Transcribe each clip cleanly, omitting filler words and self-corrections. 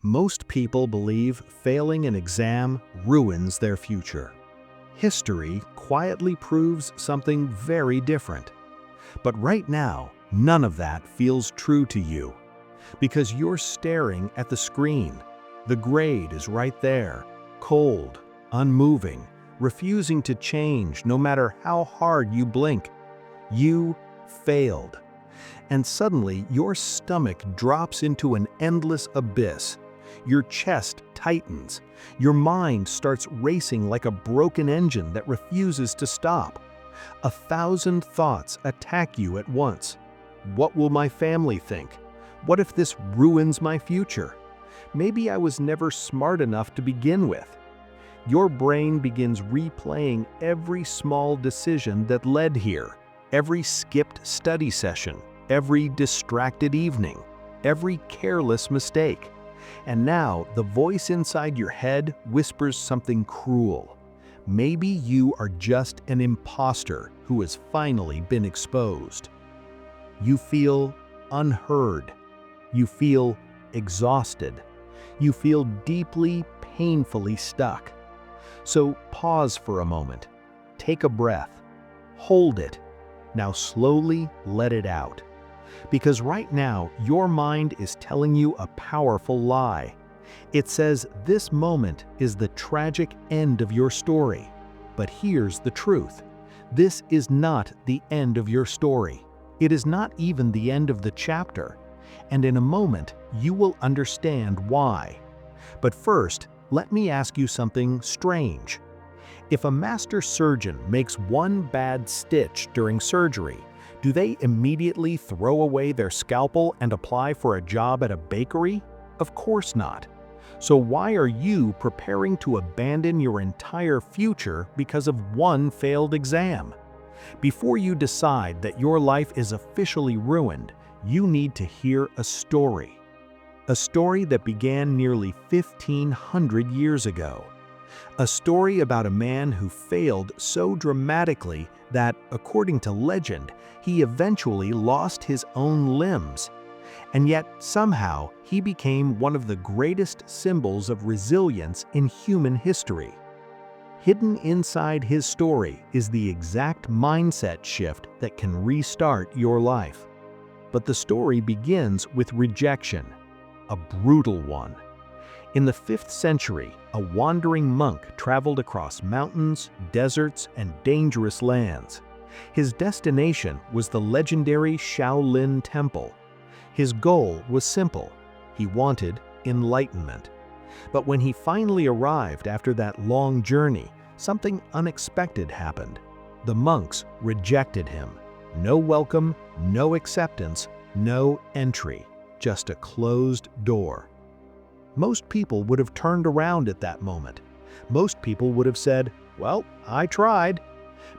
Most people believe failing an exam ruins their future. History quietly proves something very different. But right now, none of that feels true to you. Because you're staring at the screen. The grade is right there, cold, unmoving, refusing to change no matter how hard you blink. You failed. And suddenly, your stomach drops into an endless abyss. Your chest tightens. Your mind starts racing like a broken engine that refuses to stop. 1,000 thoughts attack you at once. What will my family think? What if this ruins my future? Maybe I was never smart enough to begin with. Your brain begins replaying every small decision that led here, every skipped study session, every distracted evening, every careless mistake. And now the voice inside your head whispers something cruel. Maybe you are just an imposter who has finally been exposed. You feel unheard. You feel exhausted. You feel deeply, painfully stuck. So pause for a moment. Take a breath. Hold it. Now slowly let it out. Because right now, your mind is telling you a powerful lie. It says this moment is the tragic end of your story. But here's the truth. This is not the end of your story. It is not even the end of the chapter. And in a moment, you will understand why. But first, let me ask you something strange. If a master surgeon makes one bad stitch during surgery, do they immediately throw away their scalpel and apply for a job at a bakery? Of course not. So why are you preparing to abandon your entire future because of one failed exam? Before you decide that your life is officially ruined, you need to hear a story. A story that began nearly 1,500 years ago. A story about a man who failed so dramatically that, according to legend, he eventually lost his own limbs. And yet, somehow, he became one of the greatest symbols of resilience in human history. Hidden inside his story is the exact mindset shift that can restart your life. But the story begins with rejection, a brutal one. In the 5th century, a wandering monk traveled across mountains, deserts, and dangerous lands. His destination was the legendary Shaolin Temple. His goal was simple. He wanted enlightenment. But when he finally arrived after that long journey, something unexpected happened. The monks rejected him. No welcome, no acceptance, no entry, just a closed door. Most people would have turned around at that moment. Most people would have said, "Well, I tried."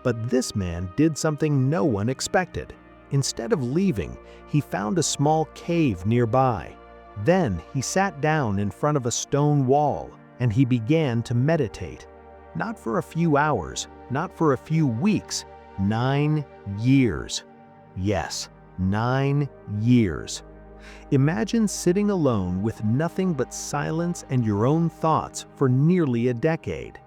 But this man did something no one expected. Instead of leaving, he found a small cave nearby. Then he sat down in front of a stone wall, and he began to meditate. Not for a few hours, not for a few weeks, 9 years. Yes, 9 years. Imagine sitting alone with nothing but silence and your own thoughts for nearly a decade.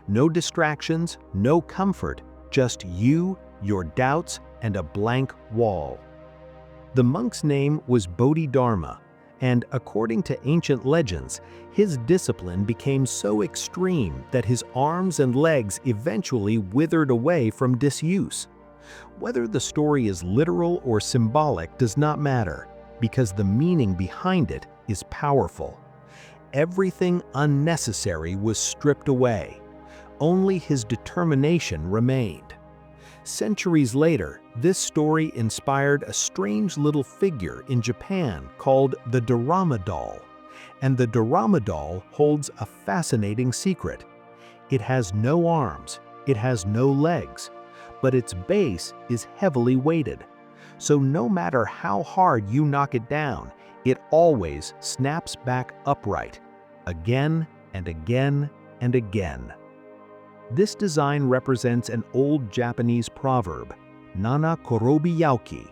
No distractions, no comfort, just you, your doubts, and a blank wall. The monk's name was Bodhidharma, and according to ancient legends, his discipline became so extreme that his arms and legs eventually withered away from disuse. Whether the story is literal or symbolic does not matter, because the meaning behind it is powerful. Everything unnecessary was stripped away. Only his determination remained. Centuries later, this story inspired a strange little figure in Japan called the Daruma doll. And the Daruma doll holds a fascinating secret. It has no arms, it has no legs, but its base is heavily weighted. So no matter how hard you knock it down, it always snaps back upright, again and again and again. This design represents an old Japanese proverb, "Nana korobi yauki,"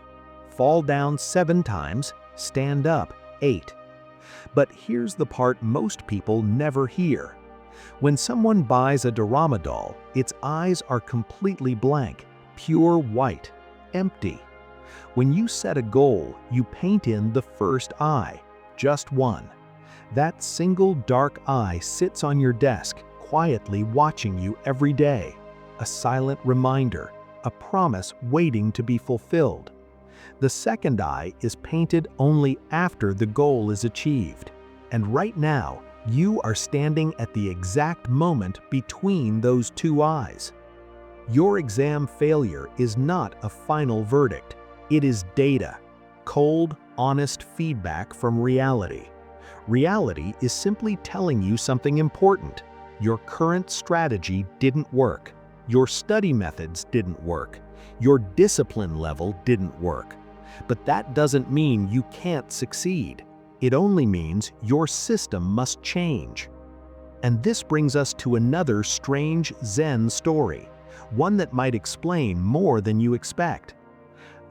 fall down 7 times, stand up 8. But here's the part most people never hear. When someone buys a Daruma doll, its eyes are completely blank, pure white, empty. When you set a goal, you paint in the first eye, just one. That single dark eye sits on your desk, quietly watching you every day. A silent reminder, a promise waiting to be fulfilled. The second eye is painted only after the goal is achieved. And right now, you are standing at the exact moment between those two eyes. Your exam failure is not a final verdict. It is data, cold, honest feedback from reality. Reality is simply telling you something important. Your current strategy didn't work. Your study methods didn't work. Your discipline level didn't work. But that doesn't mean you can't succeed. It only means your system must change. And this brings us to another strange Zen story, one that might explain more than you expect.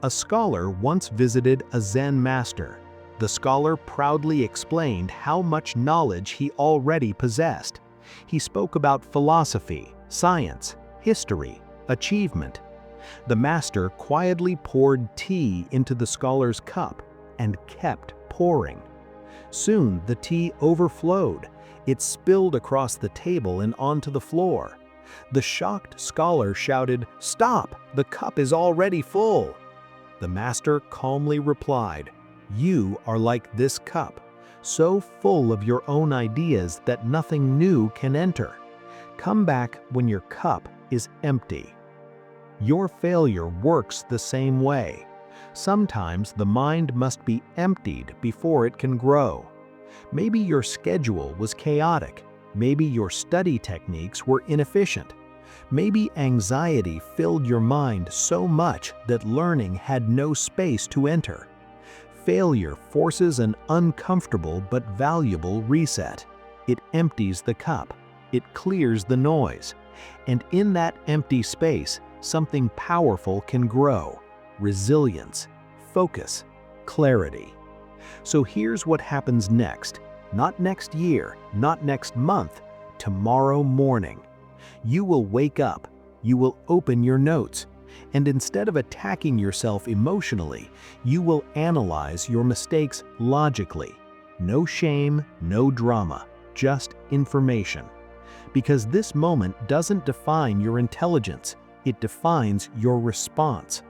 A scholar once visited a Zen master. The scholar proudly explained how much knowledge he already possessed. He spoke about philosophy, science, history, achievement. The master quietly poured tea into the scholar's cup and kept pouring. Soon the tea overflowed. It spilled across the table and onto the floor. The shocked scholar shouted, "Stop! The cup is already full!" The master calmly replied, "You are like this cup, so full of your own ideas that nothing new can enter. Come back when your cup is empty." Your failure works the same way. Sometimes the mind must be emptied before it can grow. Maybe your schedule was chaotic. Maybe your study techniques were inefficient. Maybe anxiety filled your mind so much that learning had no space to enter. Failure forces an uncomfortable but valuable reset. It empties the cup. It clears the noise. And in that empty space, something powerful can grow: resilience, focus, clarity. So here's what happens next. Not next year, not next month, tomorrow morning. You will wake up, you will open your notes, and instead of attacking yourself emotionally, you will analyze your mistakes logically. No shame, no drama, just information. Because this moment doesn't define your intelligence, it defines your response.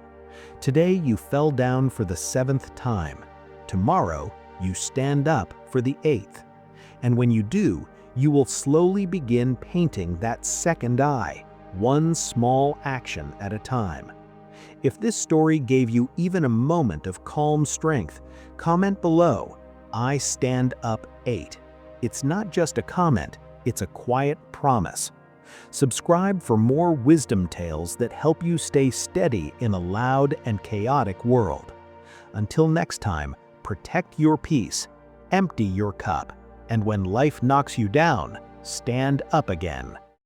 Today you fell down for the 7th time. Tomorrow you stand up for the 8th. And when you do, you will slowly begin painting that second eye, one small action at a time. If this story gave you even a moment of calm strength, comment below, "I stand up 8." It's not just a comment, it's a quiet promise. Subscribe for more wisdom tales that help you stay steady in a loud and chaotic world. Until next time, protect your peace, empty your cup, and when life knocks you down, stand up again.